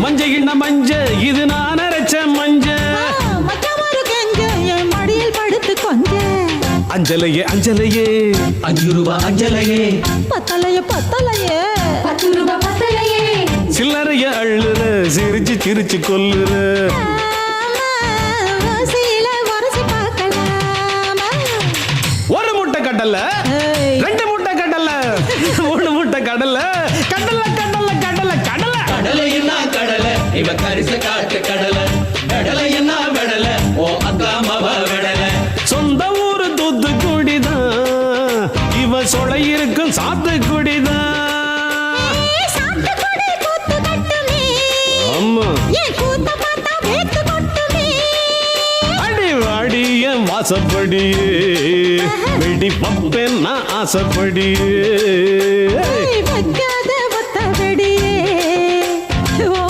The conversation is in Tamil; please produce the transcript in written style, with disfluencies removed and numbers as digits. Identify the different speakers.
Speaker 1: மஞ்ச கிண்ண மஞ்ச இது நான் அரைச்ச மஞ்ச
Speaker 2: என் மடியில் படுத்து கொஞ்ச
Speaker 1: அஞ்சலையே அஞ்சலையே
Speaker 3: 5 ரூபாய் அஞ்சலையே
Speaker 2: பத்தலையே
Speaker 4: 10 ரூபாய் பத்தலையே
Speaker 1: சில்லறைய அள்ளுற சிரிச்சு சிரிச்சு கொல்லுற ஒரு முட்டை கடலை 2 முட்டை கடலை 3 முட்டை கடலை கடலை கடலை கடலை கடலை
Speaker 3: கடலை என்ன கடலை இவ கரிச காட்டு கடலை கடலை என்ன வெடலை ஓ அக்கா மவ வெடலை
Speaker 1: சொந்த ஊரு தூத்துக்குடிதான் இவ சொலை இருக்கும் சாத்துக்குடிதான் ஆமா அடி வாடி என் வாசப்படியே வெடி பப்பேன் நான் ஆசைப்படியே